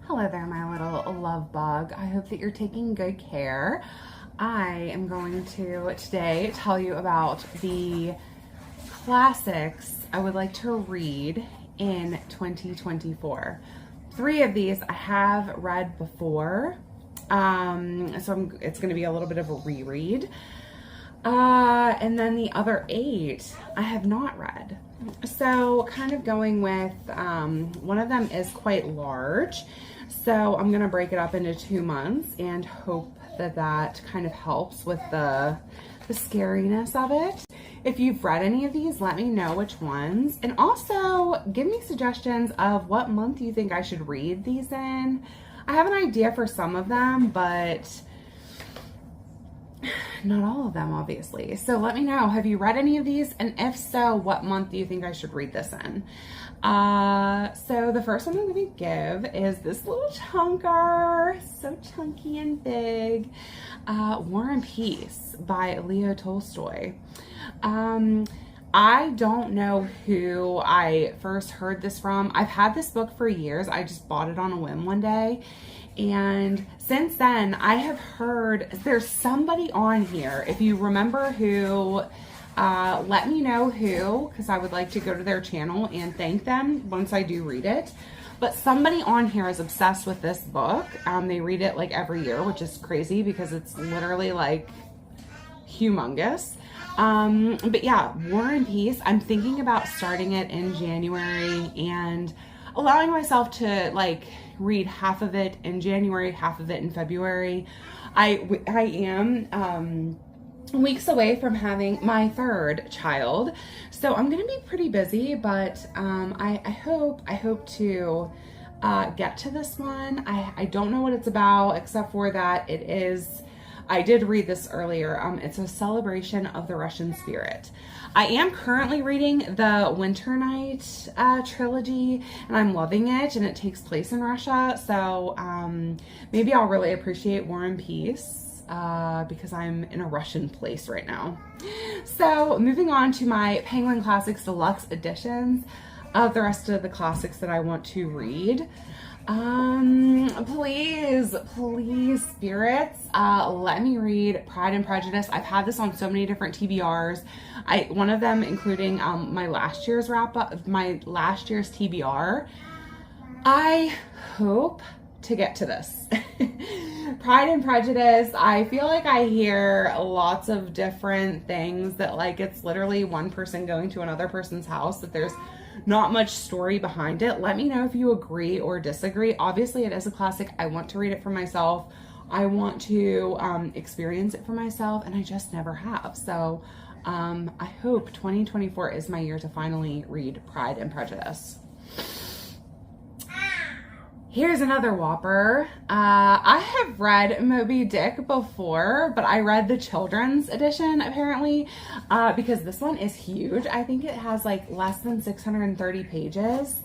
Hello there, my little love bug. I hope that you're taking good care. I am going to today tell you about the classics I would like to read in 2024. 3 of these I have read before, so it's going to be a little bit of a reread. And then the other 8 I have not read. So kind of going with, one of them is quite large. So I'm going to break it up into 2 months and hope that that kind of helps with the scariness of it. If you've read any of these, let me know which ones. And also give me suggestions of what month you think I should read these in. I have an idea for some of them, but not all of them, obviously. So let me know, have you read any of these? And if so, what month do you think I should read this in? So the first one I'm going to give is this little chunker, so chunky and big, War and Peace by Leo Tolstoy. I don't know who I first heard this from. I've had this book for years. I just bought it on a whim one day. And since then, I have heard there's somebody on here. If you remember who, let me know who, because I would like to go to their channel and thank them once I do read it. But somebody on here is obsessed with this book. They read it like every year, which is crazy because it's literally like humongous. But yeah, War and Peace. I'm thinking about starting it in January and allowing myself to like read half of it in January, half of it in February. I am weeks away from having my 3rd child, so I'm gonna be pretty busy, but I hope to get to this one. I don't know what it's about, except for that it is, I did read this earlier. It's a celebration of the Russian spirit. I am currently reading the Winter Night trilogy, and I'm loving it, and it takes place in Russia. So maybe I'll really appreciate War and Peace because I'm in a Russian place right now. So moving on to my Penguin Classics Deluxe Editions of the rest of the classics that I want to read. Please, spirits, let me read Pride and Prejudice. I've had this on so many different TBRs. One of them including my last year's TBR. I hope to get to this. Pride and Prejudice, I feel like I hear lots of different things that like it's literally one person going to another person's house, that there's not much story behind it. Let me know if you agree or disagree. Obviously, it is a classic. I want to read it for myself. I want to experience it for myself, and I just never have. So I hope 2024 is my year to finally read Pride and Prejudice. Here's another whopper. I have read Moby Dick before, but I read the children's edition apparently because this one is huge. I think it has like less than 630 pages.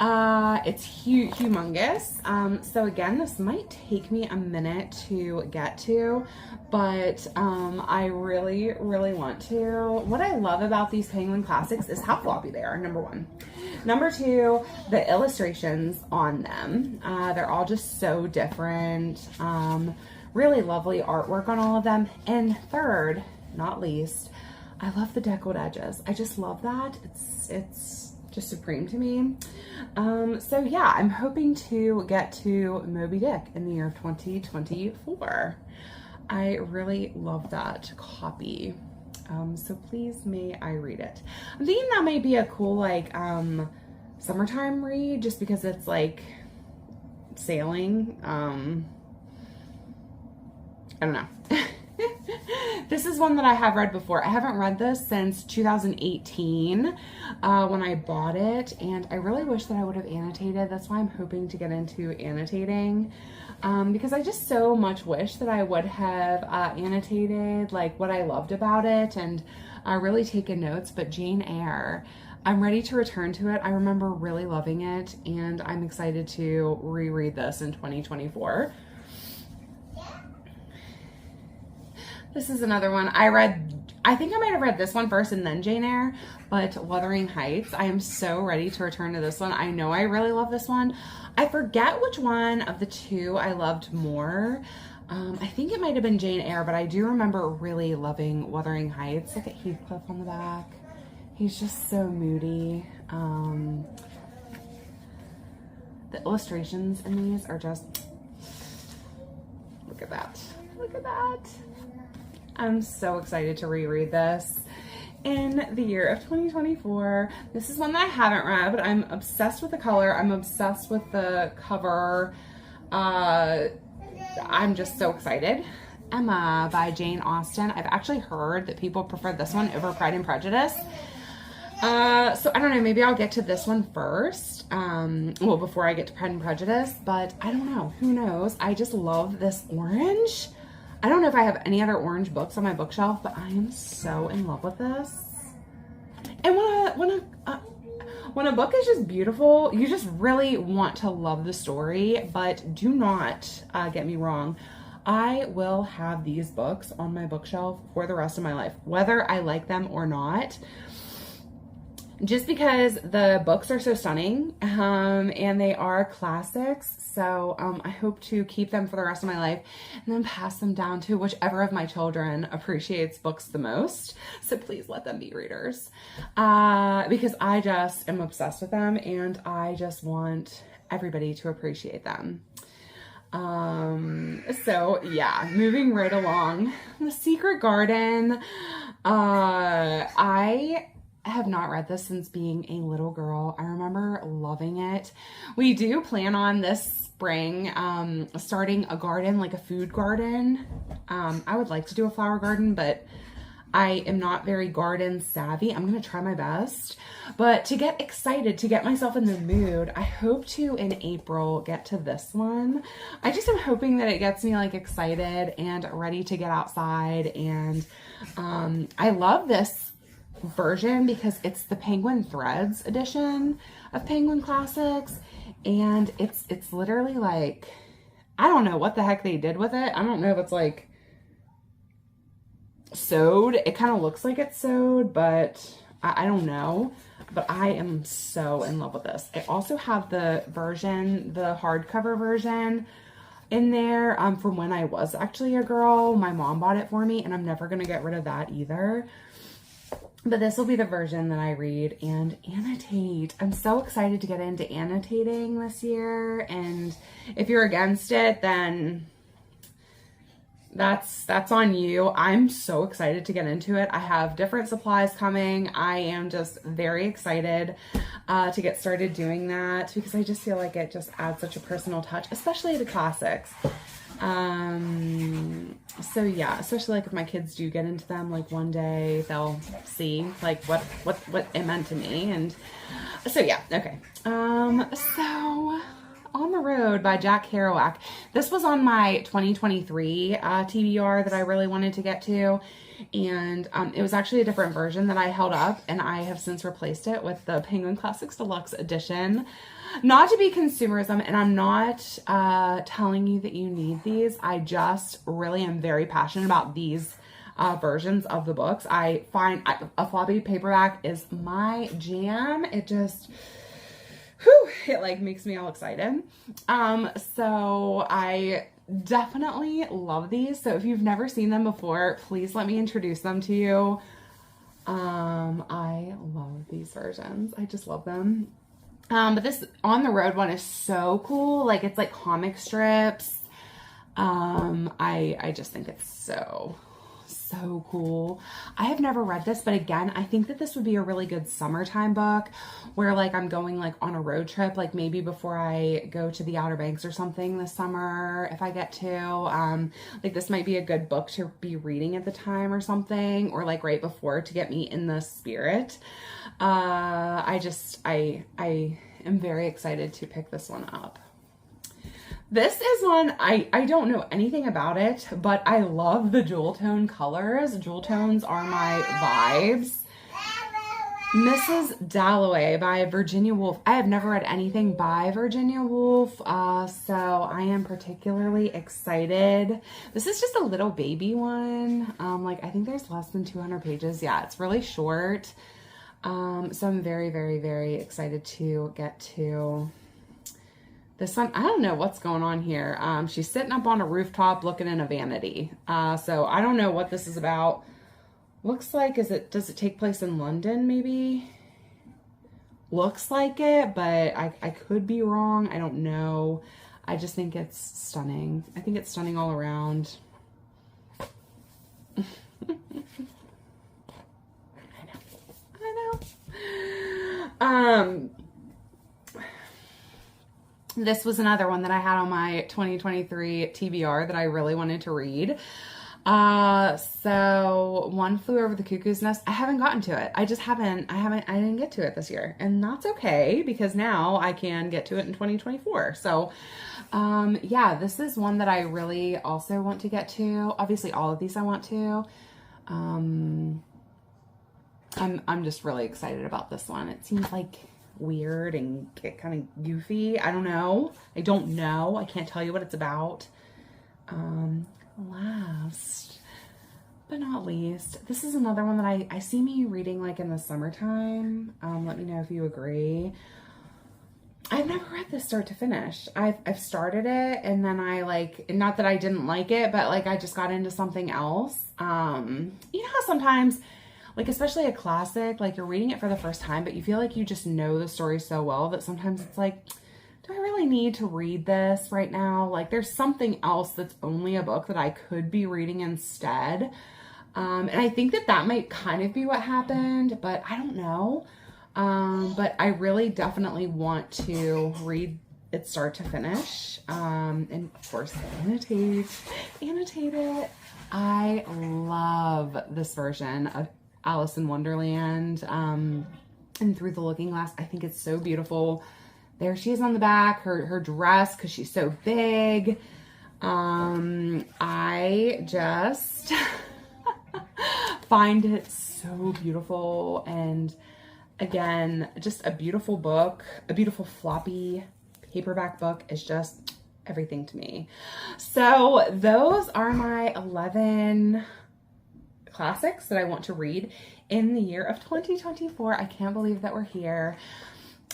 It's humongous. So again, this might take me a minute to get to, but I really, really want to. What I love about these Penguin Classics is how floppy they are, number 1. Number 2, the illustrations on them. They're all just so different. Really lovely artwork on all of them. And 3rd, not least, I love the deckled edges. I just love that. It's just supreme to me. So yeah, I'm hoping to get to Moby Dick in the year of 2024. I really love that copy. So please may I read it. I'm thinking that may be a cool like summertime read, just because it's like sailing. I don't know. This is one that I have read before. I haven't read this since 2018 when I bought it, and I really wish that I would have annotated. That's why I'm hoping to get into annotating, because I just so much wish that I would have annotated like what I loved about it and really taken notes. But Jane Eyre, I'm ready to return to it. I remember really loving it, and I'm excited to reread this in 2024. This is another one. I read I think I might have read this one first and then Jane Eyre, but Wuthering Heights, I am so ready to return to this one. I know I really love this one. I forget which one of the two I loved more. I think it might have been Jane Eyre, but I do remember really loving Wuthering Heights. Look at Heathcliff on the back. He's just so moody. The illustrations in these are just, look at that. Look at that. I'm so excited to reread this in the year of 2024. This is one that I haven't read, but I'm obsessed with the color. I'm obsessed with the cover. I'm just so excited. Emma by Jane Austen. I've actually heard that people prefer this one over Pride and Prejudice. So I don't know, maybe I'll get to this one first, well, before I get to Pride and Prejudice, but I don't know, who knows? I just love this orange. I don't know if I have any other orange books on my bookshelf, but I am so in love with this. And when a book is just beautiful, you just really want to love the story, but do not get me wrong. I will have these books on my bookshelf for the rest of my life, whether I like them or not. Just because the books are so stunning, and they are classics, so I hope to keep them for the rest of my life and then pass them down to whichever of my children appreciates books the most. So please let them be readers, because I just am obsessed with them and I just want everybody to appreciate them. So yeah, moving right along. The Secret Garden. I have not read this since being a little girl. I remember loving it. We do plan on this spring starting a garden, like a food garden. I would like to do a flower garden, but I am not very garden savvy. I'm going to try my best. But to get excited, to get myself in the mood, I hope to, in April, get to this one. I just am hoping that it gets me like excited and ready to get outside. And I love this version because it's the Penguin Threads edition of Penguin Classics, and it's literally like, I don't know what the heck they did with it. I don't know if it's like sewed. It kind of looks like it's sewed, but I don't know. But I am so in love with this. I also have the version, the hardcover version in there from when I was actually a girl. My mom bought it for me, and I'm never going to get rid of that either. But this will be the version that I read and annotate. I'm so excited to get into annotating this year. And if you're against it, then that's on you. I'm so excited to get into it. I have different supplies coming. I am just very excited to get started doing that because I just feel like it just adds such a personal touch, especially to classics. So yeah, especially like if my kids do get into them, like one day they'll see like what it meant to me. And so yeah, okay. So On the Road by Jack Kerouac. This was on my 2023 TBR that I really wanted to get to. And it was actually a different version that I held up, and I have since replaced it with the Penguin Classics Deluxe Edition. Not to be consumerism, and I'm not telling you that you need these. I just really am very passionate about these versions of the books. I find a floppy paperback is my jam. It just, whew, it like makes me all excited. So I definitely love these. So if you've never seen them before, please let me introduce them to you. I love these versions. I just love them. But this On the Road one is so cool. Like it's like comic strips. I just think it's so cool. I have never read this, but again, I think that this would be a really good summertime book where like I'm going like on a road trip, like maybe before I go to the Outer Banks or something this summer, if I get to, like this might be a good book to be reading at the time or something, or like right before to get me in the spirit. I am very excited to pick this one up. This is one, I don't know anything about it, but I love the jewel tone colors. Jewel tones are my vibes. Mrs. Dalloway by Virginia Woolf. I have never read anything by Virginia Woolf, so I am particularly excited. This is just a little baby one. Like I think there's less than 200 pages. Yeah, it's really short. So I'm very, very, very excited to get to this one. I don't know what's going on here. She's sitting up on a rooftop looking in a vanity. So I don't know what this is about. Looks like, does it take place in London maybe? Looks like it, but I could be wrong. I don't know. I just think it's stunning. I think it's stunning all around. I know. This was another one that I had on my 2023 TBR that I really wanted to read. So One Flew Over the Cuckoo's Nest. I haven't gotten to it. I didn't get to it this year, and that's okay because now I can get to it in 2024. So, yeah, this is one that I really also want to get to. Obviously all of these I want to. I'm just really excited about this one. It seems like weird and kind of goofy. I don't know. I can't tell you what it's about. Last but not least, this is another one that I see me reading like in the summertime. Let me know if you agree. I've never read this start to finish. I've started it and then not that I didn't like it, but like I just got into something else. You know how sometimes, like especially a classic, like you're reading it for the first time, but you feel like you just know the story so well that sometimes it's like, do I really need to read this right now? Like there's something else that's only a book that I could be reading instead. And I think that might kind of be what happened, but I don't know. But I really definitely want to read it start to finish. And of course, annotate it. I love this version of Allison Wonderland, and Through the Looking Glass. I think it's so beautiful. There she is on the back, her dress, because she's so big. I just find it so beautiful. And again, just a beautiful book, a beautiful floppy paperback book is just everything to me. So those are my 11 classics that I want to read in the year of 2024. I can't believe that we're here.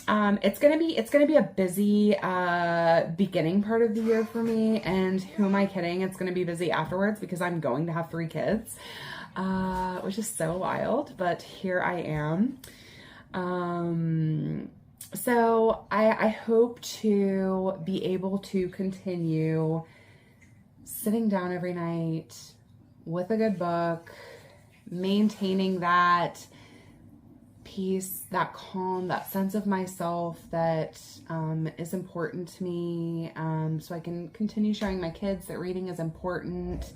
It's gonna be a busy beginning part of the year for me, and who am I kidding? It's gonna be busy afterwards because I'm going to have 3 kids, which is so wild, but here I am. So I hope to be able to continue sitting down every night with a good book, maintaining that peace, that calm, that sense of myself that is important to me, so I can continue showing my kids that reading is important,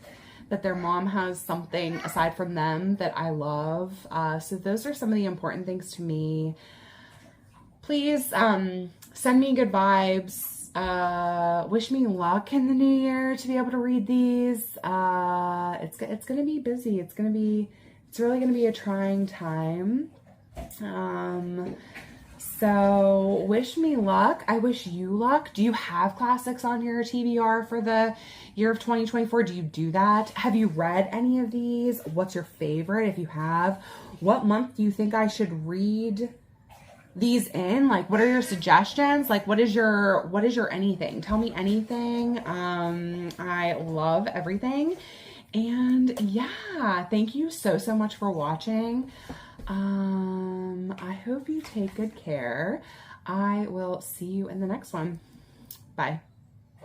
that their mom has something aside from them that I love. So those are some of the important things to me. Please send me good vibes. Wish me luck in the new year to be able to read these. It's gonna be busy. It's really gonna be a trying time. So wish me luck. I wish you luck. Do you have classics on your TBR for the year of 2024? Do you do that? Have you read any of these? What's your favorite if you have? What month do you think I should read these in? Like, what are your suggestions? Like, what is your anything? Tell me anything. I love everything. And yeah, thank you so much for watching. I hope you take good care. I will see you in the next one. Bye.